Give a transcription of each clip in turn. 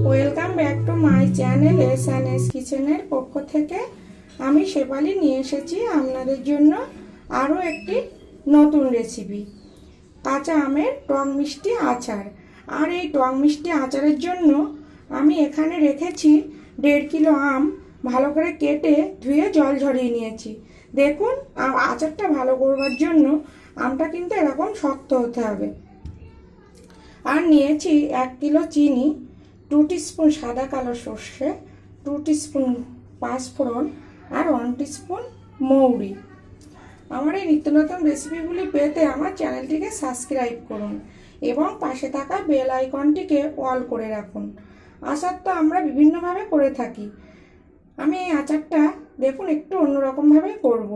Welcome back to my channel S কিচেনের পক্ষ থেকে আমি শেফালি নিয়ে এসেছি আপনাদের জন্য আরও একটি নতুন রেসিপি, কাঁচা আমের টক মিষ্টি আচার। আর এই টক মিষ্টি আচারের জন্য আমি এখানে রেখেছি 1.5 কিলো আম। ভালো করে কেটে ধুয়ে জল ঝরিয়ে নিয়েছি। দেখুন, আচারটা ভালো করবার জন্য আমটা কিন্তু এরকম শক্ত হতে হবে। আর নিয়েছি 1 কিলো চিনি, 2 টিস্পুন সাদা কালো সর্ষে, 2 টিস্পুন পাঁচফোড়ন আর 1 টিস্পুন মৌরি। আমার এই নিত্য নতুন রেসিপিগুলি পেতে আমার চ্যানেলটিকে সাবস্ক্রাইব করুন এবং পাশে থাকা বেল আইকনটিকে অল করে রাখুন। আচার তো আমরা বিভিন্নভাবে করে থাকি, আমি এই আচারটা দেখুন একটু অন্যরকমভাবে করব।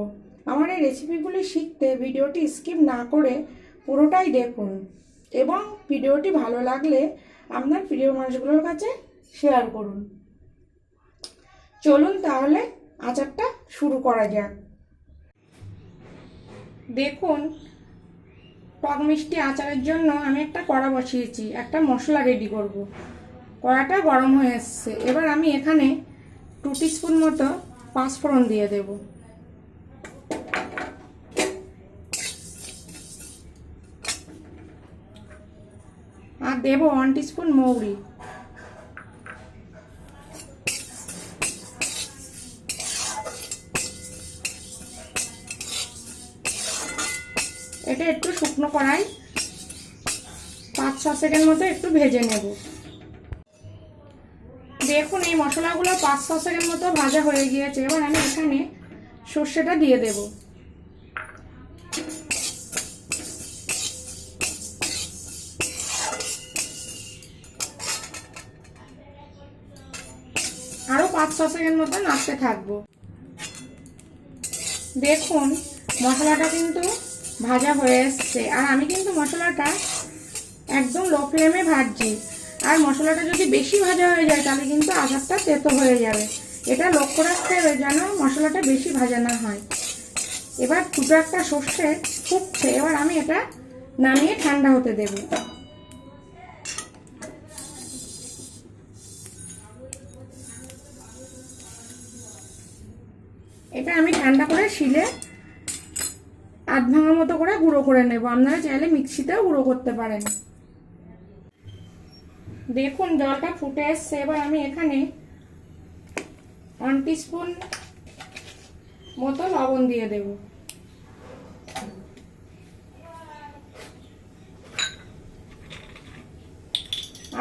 আমার এই রেসিপিগুলি শিখতে ভিডিওটি স্কিপ না করে পুরোটাই দেখুন এবং ভিডিওটি ভালো লাগলে আপনার প্রিয় মানুষগুলোর কাছে শেয়ার করুন। চলুন তাহলে আচারটা শুরু করা যাক। দেখুন, টক মিষ্টি আচারের জন্য আমি একটা কড়া বসিয়েছি, একটা মশলা রেডি করব। কড়াটা গরম হয়ে এসছে। এবার আমি এখানে 2 টিস্পুন মতো পাঁচফোড়ন দিয়ে দেব। আর দেব 1 টিস্পুন মৌরি। এটা একটু শুকনো কড়াই 5-6 সেকেন্ড মতো একটু ভেজে নেব। দেখুন, এই মশলাগুলো 5-6 সেকেন্ড মতো ভাজা হয়ে গিয়েছে। এবার আমি এখানে সর্ষেটা দিয়ে দেব। আরো 5-6 সেকেন্ড মতো নাড়তে থাকবো। দেখুন, মশলাটা কিন্তু ভাজা হয়ে এসছে। আর আমি কিন্তু মশলাটা একদম লো ফ্লেমে ভাজছি। আর মশলাটা যদি বেশি ভাজা হয়ে যায় তাহলে কিন্তু আচারটা তেতো হয়ে যাবে। এটা লক্ষ্য রাখতে হবে যেন মশলাটা বেশি ভাজা না হয়। এবার দুটো একটা সর্ষে ফুটছে। এবার আমি এটা নামিয়ে ঠান্ডা হতে দেব। এটা আমি ঠান্ডা করে শিলে আধ ভাঙা মতো করে গুঁড়ো করে নেব। আপনারা চাইলে মিক্সিতেও গুঁড়ো করতে পারেন। দেখুন, জলটা ফুটে এসছে। এবার আমি এখানে 1 টিস্পুন মতো লবণ দিয়ে দেব।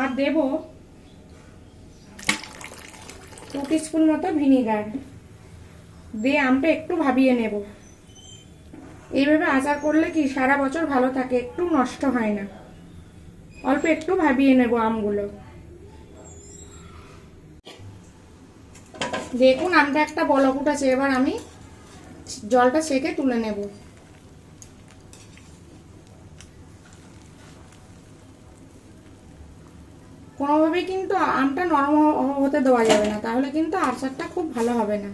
আর দেব 2 টিস্পুন মতো ভিনিগার দিয়ে আমটা একটু ভাবিয়ে নেব। এইভাবে আচার করলে কি সারা বছর ভালো থাকে, একটু নষ্ট হয় না। অল্প একটু ভাবিয়ে নেব আমগুলো। দেখুন, আমটা একটা বলক উঠেছে। এবার আমি জলটা সেকে তুলে নেব। কোনোভাবেই কিন্তু আমটা নরম হতে দেওয়া যাবে না, তাহলে কিন্তু আচারটা খুব ভালো হবে না।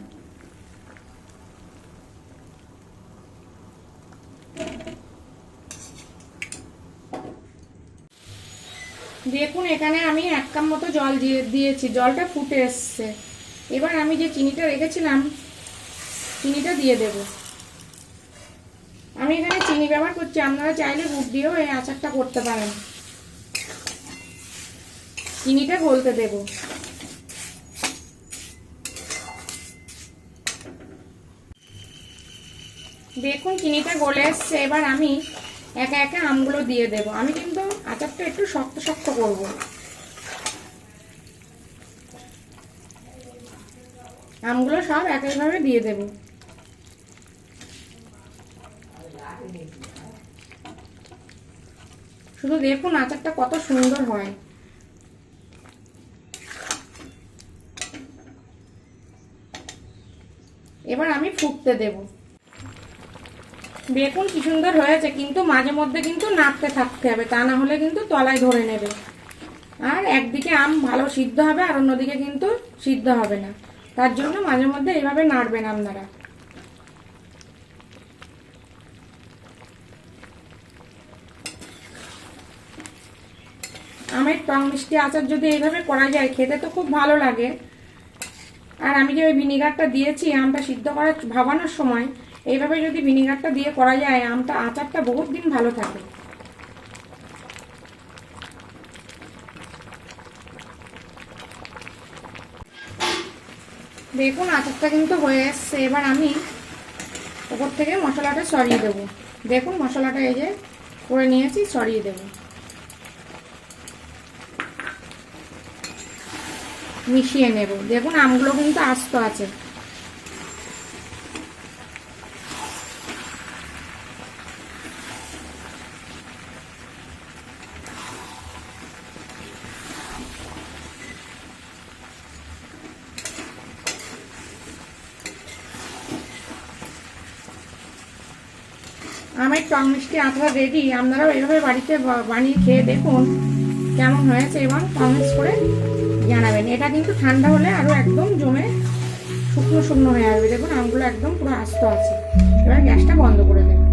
দেখুন, এখানে আমি 1 কাপ মতো জল দিয়েছি। জলটা ফুটে এসছে। এবার আমি যে চিনিটা রেখেছিলাম চিনিটা দিয়ে দেব। আমি এখানে চিনি ব্যবহার করছি, আপনারা চাইলে গুড় দিয়েও এই আচারটা করতে পারেন। চিনিটা গলতে দেব। দেখুন, চিনিটা গলে এসছে। এবার আমি একা একা আমগুলো দিয়ে দেব। আমি কিন্তু আচারটা একটু শক্ত শক্ত করব। আমগুলো সব একইভাবে দিয়ে দেব। শুধু দেখুন আচারটা কত সুন্দর হয়। এবার আমি ফুটতে দেব। দেখুন কি সুন্দর হয়েছে, কিন্তু মাঝে মধ্যে কিন্তু নাড়তে থাকতে হবে, তা না হলে কিন্তু তলায় ধরে নেবে। আর একদিকে আম ভালো সিদ্ধ হবে আর অন্যদিকে কিন্তু সিদ্ধ হবে না। তার জন্য মাঝে মধ্যে এইভাবে নাড়বেন আপনারা। আমের টক মিষ্টি আচার যদি এইভাবে করা যায় খেতে তো খুব ভালো লাগে। আর আমি যে ওই ভিনিগারটা দিয়েছি আমটা সিদ্ধ করার ভাবানোর সময়, এইভাবে যদি ভিনিগারটা দিয়ে করা যায় আমটা আচারটা বহুত দিন ভালো থাকে। দেখুন আচারটা কিন্তু হয়ে এসছে। এবার আমি ওপর থেকে মশলাটা সরিয়ে দেবো। দেখুন মশলাটা এই যে করে নিয়েছি, সরিয়ে দেব। মিশিয়ে নেব। দেখুন আমগুলো কিন্তু আস্ত আছে। আমের টক মিষ্টি আচার রেডি। আপনারাও এইভাবে বাড়িতে বানিয়ে খেয়ে দেখুন কেমন হয়েছে এবং কমেন্টস করে জানাবেন। এটা কিন্তু ঠান্ডা হলে আরও একদম জমে শুকনো শুকনো হয়ে আসবে। দেখুন আমগুলো একদম পুরো আস্ত আছে। এবার গ্যাসটা বন্ধ করে দেবেন।